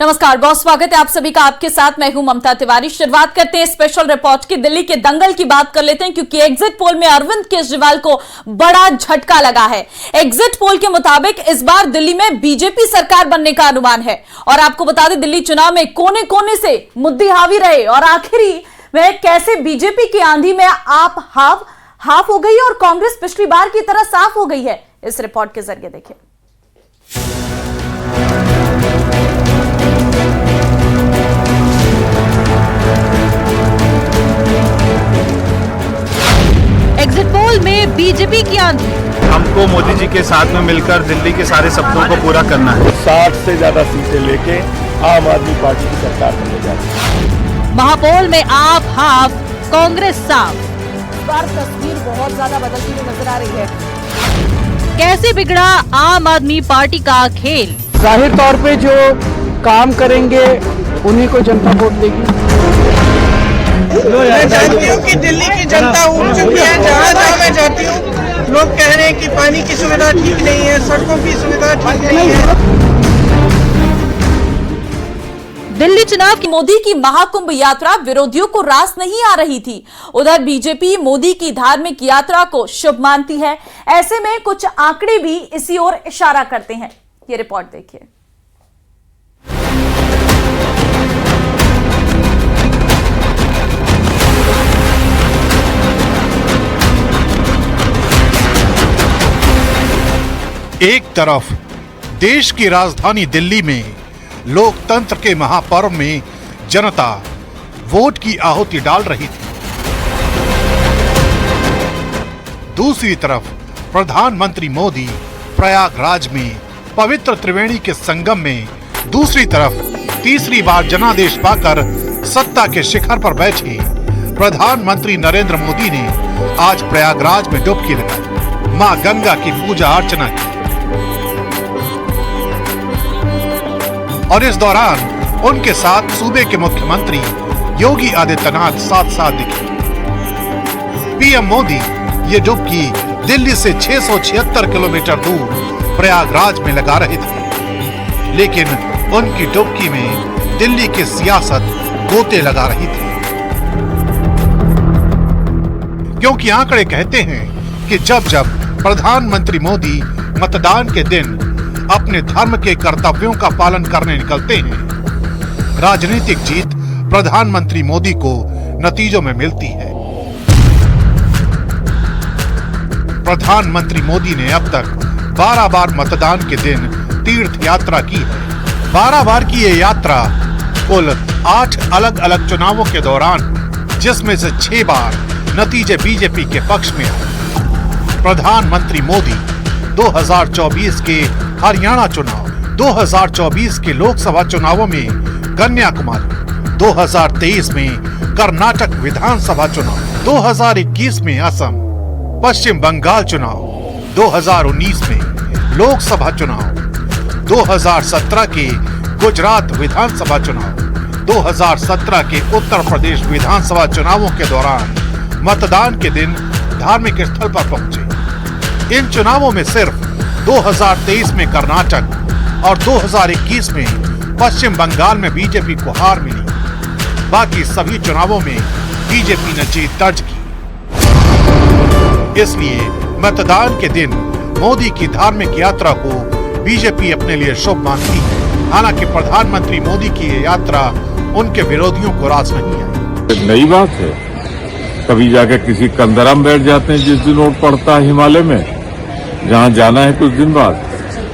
नमस्कार, बहुत स्वागत है आप सभी का। आपके साथ मैं हूं ममता तिवारी। शुरुआत करते हैं स्पेशल रिपोर्ट की। दिल्ली के दंगल की बात कर लेते हैं क्योंकि एग्जिट पोल में अरविंद केजरीवाल को बड़ा झटका लगा है। एग्जिट पोल के मुताबिक इस बार दिल्ली में बीजेपी सरकार बनने का अनुमान है। और आपको बता दें, दिल्ली चुनाव में कोने कोने से मुद्दे हावी रहे और आखिरी में कैसे बीजेपी की आंधी में आप हाफ हो गई और कांग्रेस पिछली बार की तरह साफ हो गई है। इस रिपोर्ट के जरिए देखिए। एग्जिट पोल में बीजेपी की आंधी। हमको मोदी जी के साथ में मिलकर दिल्ली के सारे सपनों को पूरा करना है। 60 से ज्यादा सीटें लेके आम आदमी पार्टी की सरकार बनने जा रही है। महापौल में आप हाफ, कांग्रेस साफ। इस बार तस्वीर बहुत ज्यादा बदलती हुई नजर आ रही है। कैसे बिगड़ा आम आदमी पार्टी का खेल? जाहिर तौर पे जो काम करेंगे उन्हीं को जनता वोट देगी। मैं जानती हूँ कि दिल्ली की जनता उठ चुकी है। जहाँ मैं जाती हूँ लोग कह रहे हैं कि पानी की सुविधा ठीक नहीं है, सड़कों की सुविधा ठीक नहीं है। दिल्ली चुनाव की मोदी की महाकुंभ यात्रा विरोधियों को रास नहीं आ रही थी। उधर बीजेपी मोदी की धार्मिक यात्रा को शुभ मानती है। ऐसे में कुछ आंकड़े भी इसी ओर इशारा करते हैं। ये रिपोर्ट देखिए। एक तरफ देश की राजधानी दिल्ली में लोकतंत्र के महापर्व में जनता वोट की आहुति डाल रही थी। दूसरी तरफ प्रधानमंत्री मोदी प्रयागराज में पवित्र त्रिवेणी के संगम में दूसरी तरफ तीसरी बार जनादेश पाकर सत्ता के शिखर पर बैठे प्रधानमंत्री नरेंद्र मोदी ने आज प्रयागराज में डुबकी लगाई, मां गंगा की पूजा अर्चना की। और इस दौरान उनके साथ सूबे के मुख्यमंत्री योगी आदित्यनाथ साथ साथ दिखे। पीएम मोदी ये डुबकी दिल्ली से 676 किलोमीटर दूर प्रयागराज में लगा रहे थे, लेकिन उनकी डुबकी में दिल्ली की सियासत गोते लगा रही थी। क्योंकि आंकड़े कहते हैं कि जब जब प्रधानमंत्री मोदी मतदान के दिन अपने धर्म के कर्तव्यों का पालन करने निकलते हैं, राजनीतिक जीत प्रधानमंत्री मोदी को नतीजों में मिलती है। प्रधानमंत्री मोदी ने अब तक 12 बार मतदान के दिन तीर्थ यात्रा की है। 12 बार की ये यात्रा कुल 8 अलग अलग चुनावों के दौरान, जिसमें से 6 बार नतीजे बीजेपी के पक्ष में आए। प्रधानमंत्री मोदी 2024 के हरियाणा चुनाव, 2024 के लोकसभा चुनावों में कन्याकुमारी, 2023 में कर्नाटक विधानसभा चुनाव, 2021 में असम, पश्चिम बंगाल चुनाव, 2019 में लोकसभा चुनाव, 2017 के गुजरात विधानसभा चुनाव, 2017 के उत्तर प्रदेश विधानसभा चुनावों के दौरान मतदान के दिन धार्मिक स्थल पर पहुंचे। इन चुनावों में सिर्फ 2023 में कर्नाटक और 2021 में पश्चिम बंगाल में बीजेपी को हार मिली। बाकी सभी चुनावों में बीजेपी ने जीत दर्ज की। इसलिए मतदान के दिन मोदी की धार्मिक यात्रा को बीजेपी अपने लिए शुभ मानती है। हालांकि प्रधानमंत्री मोदी की ये यात्रा उनके विरोधियों को रास नहीं आई। नई बात है, कभी जाकर किसी कंदरा में बैठ जाते हैं जिस दिन वोट पड़ता है हिमालय में, जहाँ जाना है कुछ दिन बाद,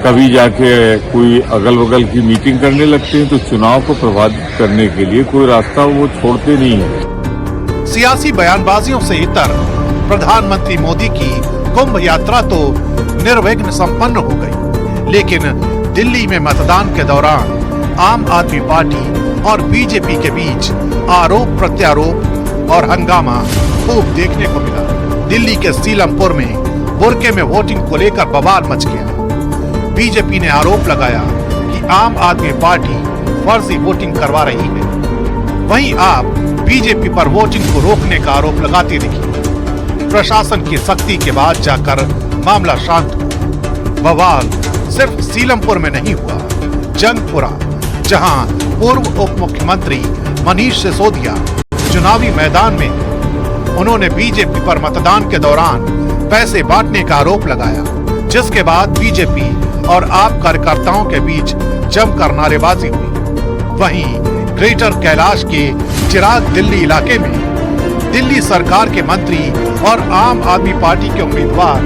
कभी जाके कोई अगल बगल की मीटिंग करने लगते हैं। तो चुनाव को प्रभावित करने के लिए कोई रास्ता वो छोड़ते नहीं है। सियासी बयानबाजियों से इतर प्रधानमंत्री मोदी की कुंभ यात्रा तो निर्विघ्न संपन्न हो गई, लेकिन दिल्ली में मतदान के दौरान आम आदमी पार्टी और बीजेपी के बीच आरोप प्रत्यारोप और हंगामा खूब देखने को मिला। दिल्ली के सीलमपुर में बुरके में वोटिंग को लेकर बवाल मच गया। बीजेपी ने आरोप लगाया कि आम आदमी पार्टी फर्जी वोटिंग करवा रही है। वहीं आप बीजेपी पर वोटिंग को रोकने का आरोप लगाते दिखे। प्रशासन की सख्ती के बाद जाकर मामला शांत हुआ। बवाल सिर्फ सीलमपुर में नहीं हुआ, जंगपुरा, जहां पूर्व उप मुख्यमंत्री मनीष सिसोदिया चुनावी मैदान में उन्होंने बीजेपी पर मतदान के दौरान पैसे बांटने का आरोप लगाया, जिसके बाद बीजेपी और आप कार्यकर्ताओं के बीच जमकर नारेबाजी हुई। वहीं ग्रेटर कैलाश के चिराग दिल्ली इलाके में दिल्ली सरकार के मंत्री और आम आदमी पार्टी के उम्मीदवार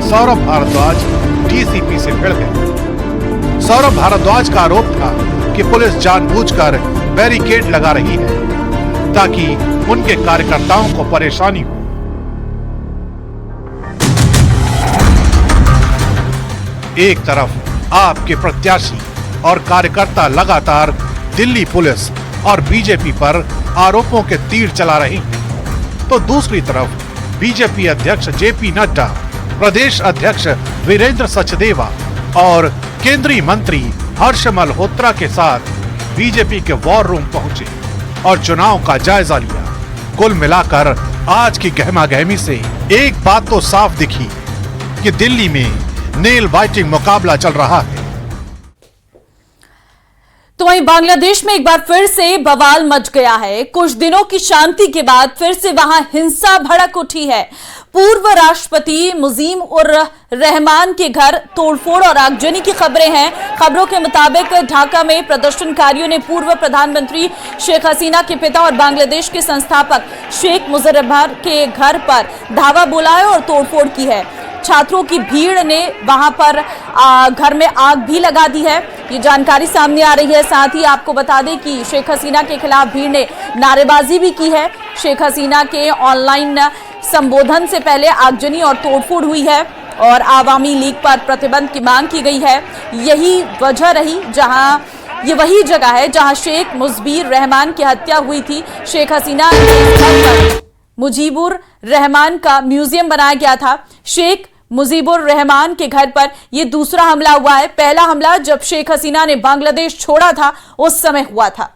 सौरभ भारद्वाज डीसीपी से भिड़ गए। सौरभ भारद्वाज का आरोप था कि पुलिस जानबूझकर बैरिकेड लगा रही है ताकि उनके कार्यकर्ताओं को परेशानी हो। एक तरफ आपके प्रत्याशी और कार्यकर्ता लगातार दिल्ली पुलिस और बीजेपी पर आरोपों के तीर चला रहे हैं, तो दूसरी तरफ बीजेपी अध्यक्ष जेपी नड्डा, प्रदेश अध्यक्ष वीरेंद्र सचदेवा और केंद्रीय मंत्री हर्ष मल्होत्रा के साथ बीजेपी के वॉर रूम पहुंचे और चुनाव का जायजा लिया। कुल मिलाकर आज की गहमागहमी से एक बात तो साफ दिखी कि दिल्ली में नेल बाइटिंग मुकाबला चल रहा है। तो वहीं बांग्लादेश में एक बार फिर से बवाल मच गया है। कुछ दिनों की शांति के बाद फिर से वहां हिंसा भड़क उठी है। पूर्व राष्ट्रपति मुजीब उर रहमान के घर तोड़फोड़ और आगजनी की खबरें हैं। खबरों के मुताबिक ढाका में प्रदर्शनकारियों ने पूर्व प्रधानमंत्री शेख हसीना के पिता और बांग्लादेश के संस्थापक शेख मुजफ्फर के घर पर धावा बोला है और तोड़फोड़ की है। छात्रों की भीड़ ने वहां पर घर में आग भी लगा दी है, ये जानकारी सामने आ रही है। साथ ही आपको बता दें कि शेख हसीना के खिलाफ भीड़ ने नारेबाजी भी की है। शेख हसीना के ऑनलाइन संबोधन से पहले आगजनी और तोड़फोड़ हुई है और आवामी लीग पर प्रतिबंध की मांग की गई है। यही वजह रही ये वही जगह है जहां शेख मुजीबुर रहमान की हत्या हुई थी। शेख हसीना के घर पर मुजीबुर रहमान का म्यूजियम बनाया गया था। शेख मुजीबुर रहमान के घर पर यह दूसरा हमला हुआ है। पहला हमला जब शेख हसीना ने बांग्लादेश छोड़ा था उस समय हुआ था।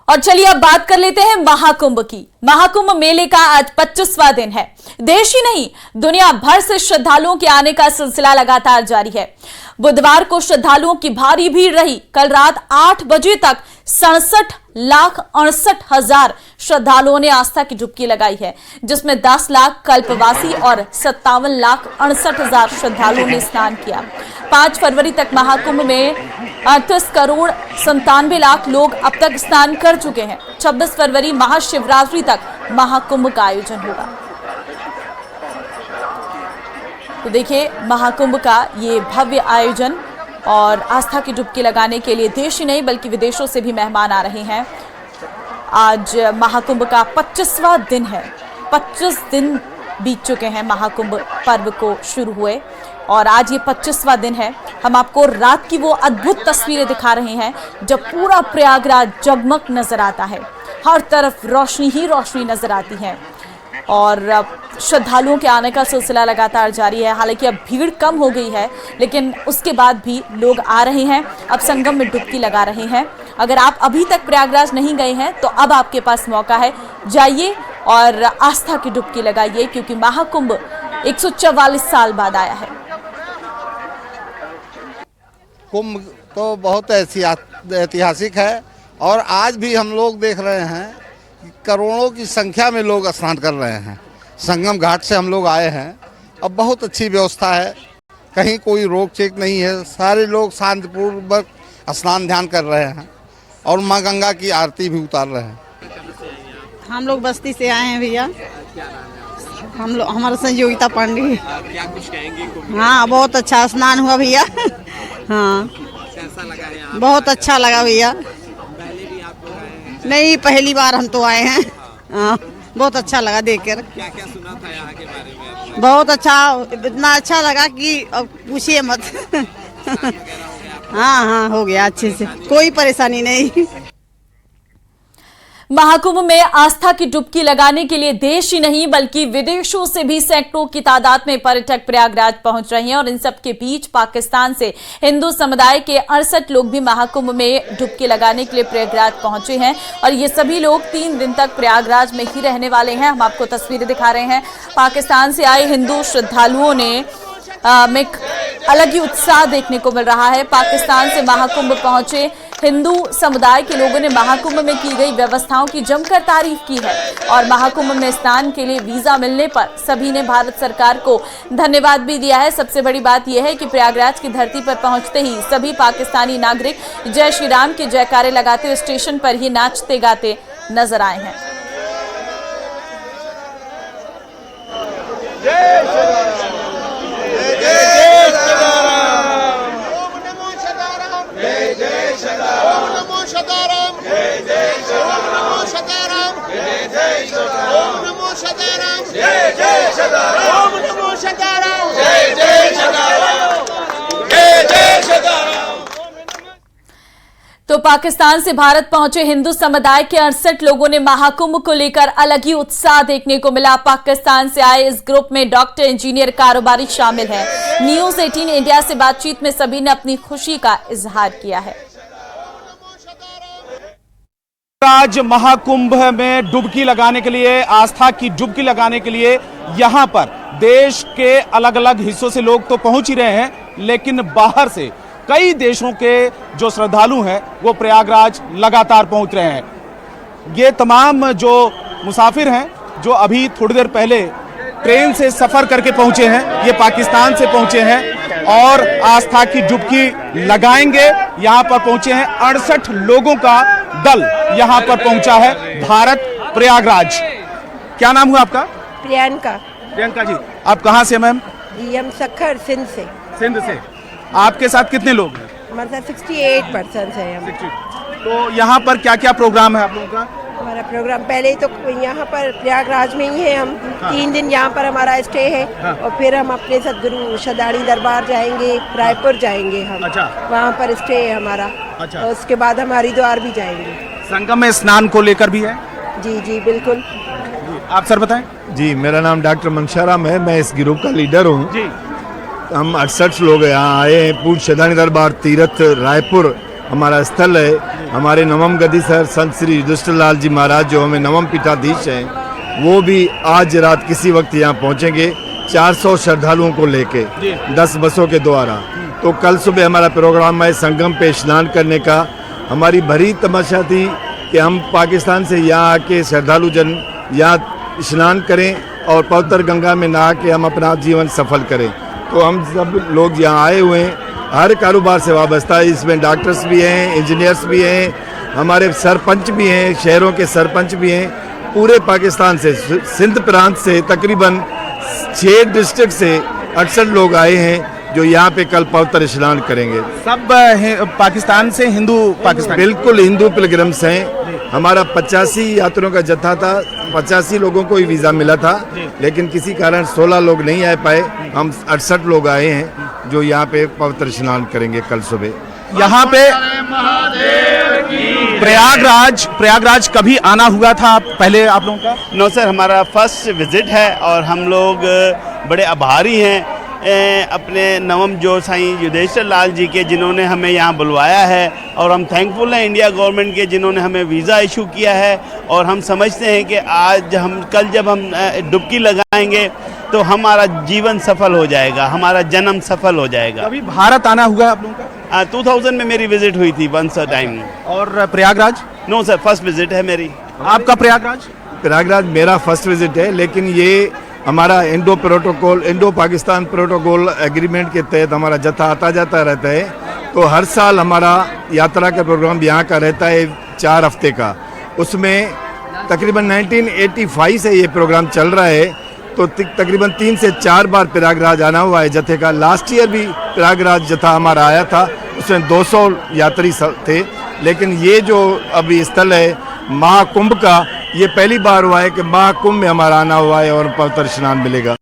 और चलिए अब बात कर लेते हैं महाकुंभ की। महाकुंभ मेले का आज 25वां दिन है। देश ही नहीं दुनिया भर से श्रद्धालुओं के आने का सिलसिला लगातार जारी है। बुधवार को श्रद्धालुओं की भारी भीड़ रही। कल रात 8 बजे तक 67,68,000 श्रद्धालुओं ने आस्था की डुबकी लगाई है, जिसमें 10 लाख कल्पवासी और 57,68,000 श्रद्धालुओं ने स्नान किया। 5 फरवरी तक महाकुंभ में 38 करोड़ 97 लाख लोग अब तक स्नान कर चुके हैं। 26 फरवरी महाशिवरात्रि तक महाकुंभ का आयोजन होगा। तो देखिए महाकुंभ का ये भव्य आयोजन और आस्था की डुबकी लगाने के लिए देश ही नहीं बल्कि विदेशों से भी मेहमान आ रहे हैं। आज महाकुंभ का 25वां दिन है। 25 दिन बीत चुके हैं महाकुंभ पर्व को शुरू हुए और आज ये 25वां दिन है। हम आपको रात की वो अद्भुत तस्वीरें दिखा रहे हैं जब पूरा प्रयागराज जगमग नजर आता है। हर तरफ रोशनी ही रोशनी नजर आती है और श्रद्धालुओं के आने का सिलसिला लगातार जारी है। हालांकि अब भीड़ कम हो गई है लेकिन उसके बाद भी लोग आ रहे हैं, अब संगम में डुबकी लगा रहे हैं। अगर आप अभी तक प्रयागराज नहीं गए हैं तो अब आपके पास मौका है, जाइए और आस्था की डुबकी लगाइए क्योंकि महाकुंभ 144 साल बाद आया है। कुंभ तो बहुत ऐतिहासिक है और आज भी हम लोग देख रहे हैं कि करोड़ों की संख्या में लोग स्नान कर रहे हैं। संगम घाट से हम लोग आए हैं। अब बहुत अच्छी व्यवस्था है, कहीं कोई रोक चेक नहीं है। सारे लोग शांतिपूर्वक स्नान ध्यान कर रहे हैं और माँ गंगा की आरती भी उतार रहे हैं। हम लोग बस्ती से आए हैं भैया। हमारा संयोगिता पांडे। क्या कुछ कहेंगे? हाँ बहुत अच्छा स्नान हुआ भैया। हाँ कैसा लगा है? बहुत अच्छा लगा भैया। पहले भी आप लोग आए हैं? नहीं पहली बार हम तो आए हैं। हाँ बहुत अच्छा लगा देखकर। क्या क्या सुना था यहाँ के बारे में आपने? बहुत अच्छा, इतना अच्छा लगा कि अब पूछिए मत। हाँ हाँ हो गया अच्छे से, कोई परेशानी नहीं। महाकुंभ में आस्था की डुबकी लगाने के लिए देश ही नहीं बल्कि विदेशों से भी सैकड़ों की तादाद में पर्यटक प्रयागराज पहुंच रहे हैं और इन सब के बीच पाकिस्तान से हिंदू समुदाय के 68 लोग भी महाकुंभ में डुबकी लगाने के लिए प्रयागराज पहुंचे हैं और ये सभी लोग 3 दिन तक प्रयागराज में ही रहने वाले हैं। हम आपको तस्वीरें दिखा रहे हैं। पाकिस्तान से आए हिंदू श्रद्धालुओं ने में अलग ही उत्साह देखने को मिल रहा है। पाकिस्तान से महाकुंभ पहुंचे हिंदू समुदाय के लोगों ने महाकुंभ में की गई व्यवस्थाओं की जमकर तारीफ की है और महाकुंभ में स्नान के लिए वीजा मिलने पर सभी ने भारत सरकार को धन्यवाद भी दिया है। सबसे बड़ी बात यह है कि प्रयागराज की धरती पर पहुंचते ही सभी पाकिस्तानी नागरिक जय श्री राम के जयकारे लगाते हुए स्टेशन पर ही नाचते गाते नजर आए हैं। तो पाकिस्तान से भारत पहुंचे हिंदू समुदाय के 68 लोगों ने महाकुंभ को लेकर अलग ही उत्साह देखने को मिला। पाकिस्तान से आए इस ग्रुप में डॉक्टर, इंजीनियर, कारोबारी शामिल हैं। न्यूज़ 18 इंडिया से बातचीत में सभी ने अपनी खुशी का इजहार किया है। आज महाकुंभ में डुबकी लगाने के लिए, आस्था की डुबकी लगाने के लिए यहाँ पर देश के अलग अलग हिस्सों से लोग तो पहुंच ही रहे हैं, लेकिन बाहर से कई देशों के जो श्रद्धालु हैं वो प्रयागराज लगातार पहुंच रहे हैं। ये तमाम जो मुसाफिर हैं जो अभी थोड़ी देर पहले ट्रेन से सफर करके पहुंचे हैं, ये पाकिस्तान से पहुंचे हैं और आस्था की डुबकी लगाएंगे। यहाँ पर पहुंचे हैं 68 लोगों का दल यहाँ पर पहुंचा है भारत प्रयागराज। क्या नाम हुआ आपका? प्रियंका। प्रियंका जी, आप कहाँ से मैम? जी हम सखर सिंध से। सिंध से। आपके साथ कितने लोग हैं? हमारे साथ 68 पर्सन है हम। तो यहाँ पर क्या क्या प्रोग्राम है आप लोगों का? हमारा प्रोग्राम पहले तो यहाँ पर प्रयागराज में ही है। हम 3 दिन यहाँ पर हमारा स्टे है और फिर हम अपने सदगुरु शदाड़ी दरबार जाएंगे, रायपुर जाएंगे हम। अच्छा। वहाँ पर स्टे है हमारा। अच्छा। और उसके बाद हम हरिद्वार भी जाएंगे। संगम में स्नान को लेकर भी है? जी जी बिल्कुल। आप सर बताएं। जी, मेरा नाम डॉक्टर मनशाराम है, मैं इस ग्रुप का लीडर हूँ जी। हम 68 लोग यहाँ आए हैं। पूज्य शदानी दरबार तीर्थ रायपुर हमारा स्थल है। हमारे नवम गदी सर संत श्री युधिष्ठिर लाल जी महाराज जो हमें नवम पीठाधीश हैं, वो भी आज रात किसी वक्त यहाँ पहुँचेंगे 400 श्रद्धालुओं को लेके 10 बसों के द्वारा। तो कल सुबह हमारा प्रोग्राम है संगम पे स्नान करने का। हमारी भरी तमन्ना थी कि हम पाकिस्तान से यहाँ आके श्रद्धालु जन यहाँ स्नान करें और पवित्र गंगा में नहा के हम अपना जीवन सफल करें। तो हम सब लोग यहाँ आए हुए हैं, हर कारोबार से वाबस्ता है। इसमें डॉक्टर्स भी हैं, इंजीनियर्स भी हैं, हमारे सरपंच भी हैं, शहरों के सरपंच भी हैं। पूरे पाकिस्तान से, सिंध प्रांत से तकरीबन 6 डिस्ट्रिक्ट से 68 लोग आए हैं जो यहाँ पे कल पवित्र स्नान करेंगे। सब पाकिस्तान से हिंदू पाकिस्तान? बिल्कुल हिंदू पिलग्रिम्स हैं। हमारा 85 यात्रियों का जत्था था, 85 लोगों को ही वीज़ा मिला था, लेकिन किसी कारण 16 लोग नहीं आ पाए। हम 68 लोग आए हैं जो यहाँ पे पवित्र स्नान करेंगे कल सुबह। यहाँ पे प्रयागराज कभी आना हुआ था पहले आप लोगों का? नो सर, हमारा फर्स्ट विजिट है और हम लोग बड़े आभारी हैं अपने नवम जो साईं युधिष्ठिर लाल जी के, जिन्होंने हमें यहाँ बुलवाया है। और हम थैंकफुल हैं इंडिया गवर्नमेंट के जिन्होंने हमें वीज़ा इशू किया है। और हम समझते हैं कि आज कल जब हम डुबकी लगाएंगे तो हमारा जीवन सफल हो जाएगा, हमारा जन्म सफल हो जाएगा। अभी भारत आना हुआ आप लोगों का? 2000 में मेरी विजिट हुई थी वंस अ टाइम। और Prayagraj? No sir, first visit है मेरी। आपका प्रयागराज? प्रयागराज मेरा फर्स्ट विजिट है, लेकिन ये हमारा इंडो पाकिस्तान प्रोटोकॉल एग्रीमेंट के तहत हमारा जत्था आता जाता रहता है। तो हर साल हमारा यात्रा का प्रोग्राम यहाँ का रहता है 4 हफ्ते का। उसमें तकरीबन 1985 से ये प्रोग्राम चल रहा है। तो तकरीबन 3 से 4 बार प्रयागराज आना हुआ है जत्थे का। लास्ट ईयर भी प्रयागराज जत्था हमारा आया था, उसमें 200 यात्री थे। लेकिन ये जो अभी स्थल है महाकुंभ का, ये पहली बार हुआ है कि महाकुंभ में हमारा आना हुआ है और पवित्र स्नान मिलेगा।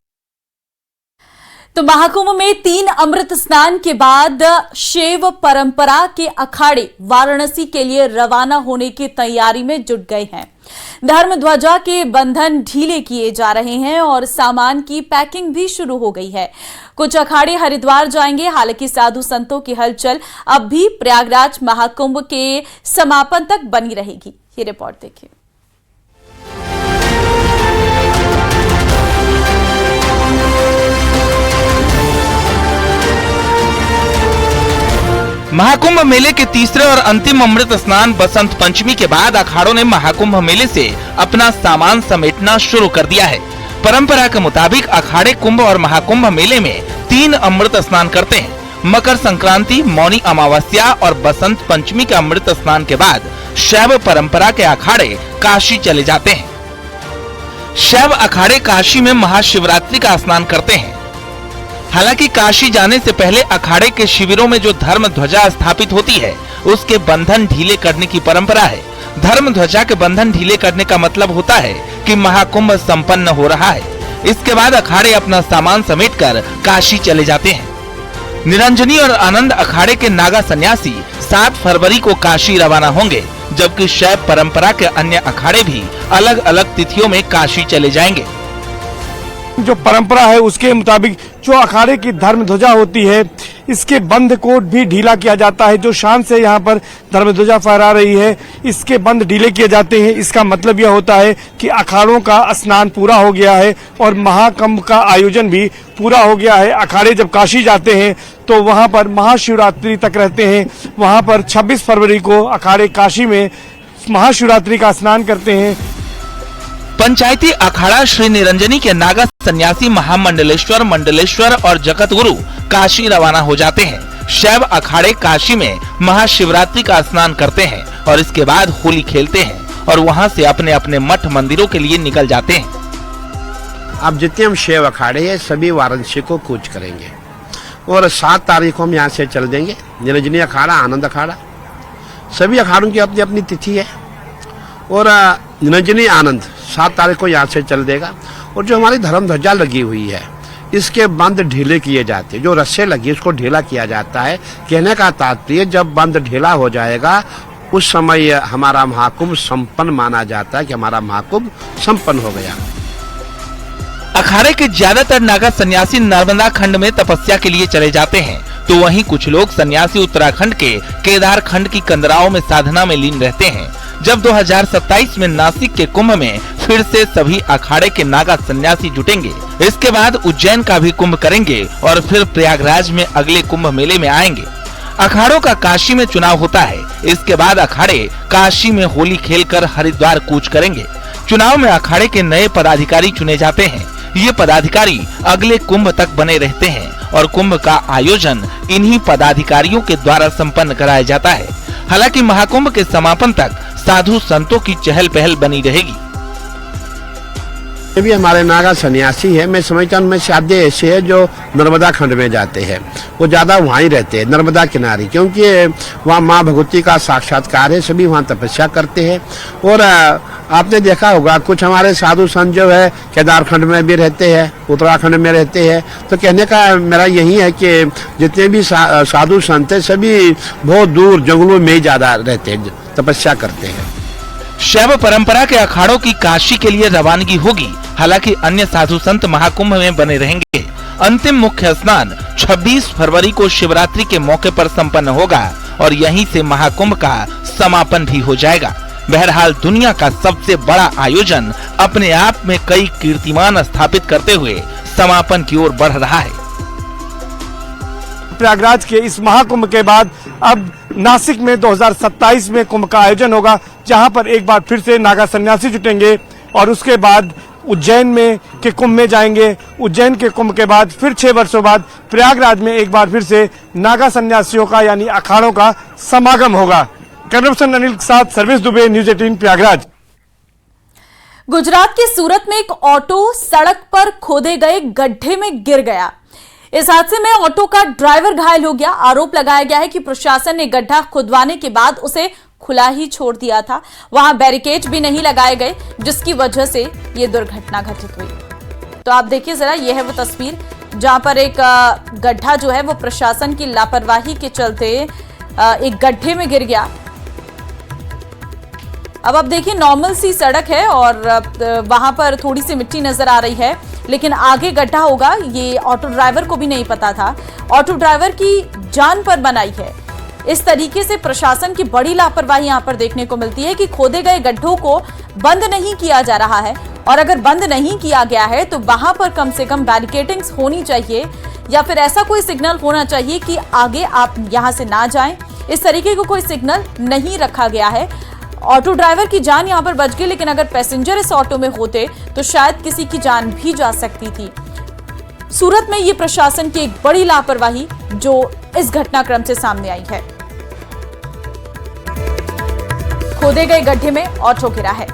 तो महाकुंभ में 3 अमृत स्नान के बाद शैव परंपरा के अखाड़े वाराणसी के लिए रवाना होने की तैयारी में जुट गए हैं। धर्म ध्वजा के बंधन ढीले किए जा रहे हैं और सामान की पैकिंग भी शुरू हो गई है। कुछ अखाड़े हरिद्वार जाएंगे। हालांकि साधु संतों की हलचल अब भी प्रयागराज महाकुंभ के समापन तक बनी रहेगी। ये रिपोर्ट देखिए। महाकुंभ मेले के तीसरे और अंतिम अमृत स्नान बसंत पंचमी के बाद अखाड़ों ने महाकुंभ मेले से अपना सामान समेटना शुरू कर दिया है। परंपरा के मुताबिक अखाड़े कुंभ और महाकुंभ मेले में 3 अमृत स्नान करते हैं। मकर संक्रांति, मौनी अमावस्या और बसंत पंचमी के अमृत स्नान के बाद शैव परंपरा के अखाड़े काशी चले जाते हैं। शैव अखाड़े काशी में महाशिवरात्रि का स्नान करते हैं। हालांकि काशी जाने से पहले अखाड़े के शिविरों में जो धर्म ध्वजा स्थापित होती है उसके बंधन ढीले करने की परंपरा है। धर्म ध्वजा के बंधन ढीले करने का मतलब होता है कि महाकुंभ संपन्न हो रहा है। इसके बाद अखाड़े अपना सामान समेटकर काशी चले जाते हैं। निरंजनी और आनंद अखाड़े के नागा सन्यासी 7 फरवरी को काशी रवाना होंगे, जबकि शैव परंपरा के अन्य अखाड़े भी अलग अलग तिथियों में काशी चले जाएंगे। जो परंपरा है उसके मुताबिक जो अखाड़े की धर्म ध्वजा होती है इसके बंध को भी ढीला किया जाता है। जो शान से यहाँ पर धर्म ध्वजा फहरा रही है इसके बंध ढीले किए जाते हैं। इसका मतलब यह होता है कि अखाड़ों का स्नान पूरा हो गया है और महाकुंभ का आयोजन भी पूरा हो गया है। अखाड़े जब काशी जाते हैं तो वहाँ पर महाशिवरात्रि तक रहते हैं। वहाँ पर 26 फरवरी को अखाड़े काशी में महाशिवरात्रि का स्नान करते हैं। पंचायती अखाड़ा श्री निरंजनी के नागा सन्यासी महामंडलेश्वर, मंडलेश्वर और जगत गुरु काशी रवाना हो जाते हैं। शैव अखाड़े काशी में महाशिवरात्रि का स्नान करते हैं और इसके बाद होली खेलते हैं और वहां से अपने अपने मठ मंदिरों के लिए निकल जाते हैं। अब जितने हम शैव अखाड़े हैं सभी वाराणसी को कूच करेंगे और 7 तारीख को हम यहाँ से चल देंगे। निरंजनी अखाड़ा, आनंद अखाड़ा, सभी अखाड़ों की अपनी अपनी तिथि है और निरंजनी आनंद 7 तारीख को यहाँ से चल देगा। और जो हमारी धर्म ध्वजा लगी हुई है इसके बंद ढीले किए जाते हैं। जो रस्से लगी उसको ढीला किया जाता है। कहने का तात्पर्य जब बंद ढीला हो जाएगा उस समय हमारा महाकुंभ संपन्न माना जाता है कि हमारा महाकुंभ संपन्न हो गया। अखाड़े के ज्यादातर नागा सन्यासी नर्मदा खंड में तपस्या के लिए चले जाते हैं, तो वहीं कुछ लोग सन्यासी उत्तराखंड के केदार खंड की कंदराओं में साधना में लीन रहते हैं। जब 2027 में नासिक के कुंभ में फिर से सभी अखाड़े के नागा सन्यासी जुटेंगे। इसके बाद उज्जैन का भी कुंभ करेंगे और फिर प्रयागराज में अगले कुंभ मेले में आएंगे। अखाड़ों का काशी में चुनाव होता है। इसके बाद अखाड़े काशी में होली खेलकर हरिद्वार कूच करेंगे। चुनाव में अखाड़े के नए पदाधिकारी चुने जाते हैं। ये पदाधिकारी अगले कुंभ तक बने रहते हैं और कुंभ का आयोजन इन्हीं पदाधिकारियों के द्वारा संपन्न कराया जाता है। हालांकि महाकुंभ के समापन तक साधु संतों की चहल पहल बनी रहेगी। ये भी हमारे नागा सन्यासी है। मैं समझता हूँ उनमें से आधे ऐसे है जो नर्मदा खंड में जाते हैं। वो ज्यादा वहाँ ही रहते हैं नर्मदा किनारे, क्योंकि वहाँ माँ भगवती का साक्षात्कार है। सभी वहाँ तपस्या करते हैं। और आपने देखा होगा कुछ हमारे साधु संत जो है केदार खंड में भी रहते हैं, उत्तराखंड में रहते हैं। तो कहने का मेरा यही है कि जितने भी साधु संत है सभी बहुत दूर जंगलों में ही ज्यादा रहते हैं, तपस्या करते हैं। शैव परंपरा के अखाड़ों की काशी के लिए रवानगी होगी। हालांकि अन्य साधु संत महाकुंभ में बने रहेंगे। अंतिम मुख्य स्नान 26 फरवरी को शिवरात्रि के मौके पर संपन्न होगा और यहीं से महाकुंभ का समापन भी हो जाएगा। बहरहाल दुनिया का सबसे बड़ा आयोजन अपने आप में कई कीर्तिमान स्थापित करते हुए समापन की ओर बढ़ रहा है। प्रयागराज के इस महाकुंभ के बाद अब नासिक में 2027 में कुंभ का आयोजन होगा, जहां पर एक बार फिर से नागा सन्यासी जुटेंगे और उसके बाद उज्जैन में के कुंभ में जाएंगे। उज्जैन के कुंभ के बाद फिर 6 वर्षों बाद प्रयागराज में एक बार फिर से नागा सन्यासियों का यानी अखाड़ों का समागम होगा। कैमरामैन अनिल के साथ सर्विस दुबे, न्यूज़ 18 प्रयागराज। गुजरात के सूरत में एक ऑटो सड़क पर खोदे गए गड्ढे में गिर गया। इस हादसे में ऑटो का ड्राइवर घायल हो गया। आरोप लगाया गया है कि प्रशासन ने गड्ढा खुदवाने के बाद उसे खुला ही छोड़ दिया था। वहां बैरिकेड भी नहीं लगाए गए, जिसकी वजह से यह दुर्घटना घटित हुई। तो आप देखिए जरा, यह है वो तस्वीर जहां पर एक गड्ढा जो है वो प्रशासन की लापरवाही के चलते एक गड्ढे में गिर गया। अब आप देखिए नॉर्मल सी सड़क है और वहां पर थोड़ी सी मिट्टी नजर आ रही है, लेकिन आगे गड्ढा होगा ये ऑटो ड्राइवर को भी नहीं पता था। ऑटो ड्राइवर की जान पर बनाई है। इस तरीके से प्रशासन की बड़ी लापरवाही यहां पर देखने को मिलती है कि खोदे गए गड्ढों को बंद नहीं किया जा रहा है, और अगर बंद नहीं किया गया है तो वहां पर कम से कम बैरिकेडिंग्स होनी चाहिए या फिर ऐसा कोई सिग्नल होना चाहिए कि आगे आप यहां से ना जाएं। इस तरीके का कोई सिग्नल नहीं रखा गया है। ऑटो ड्राइवर की जान यहां पर बच गई, लेकिन अगर पैसेंजर इस ऑटो में होते तो शायद किसी की जान भी जा सकती थी। सूरत में ये प्रशासन की एक बड़ी लापरवाही जो इस घटनाक्रम से सामने आई है। खोदे गए गड्ढे में ऑटो गिरा है।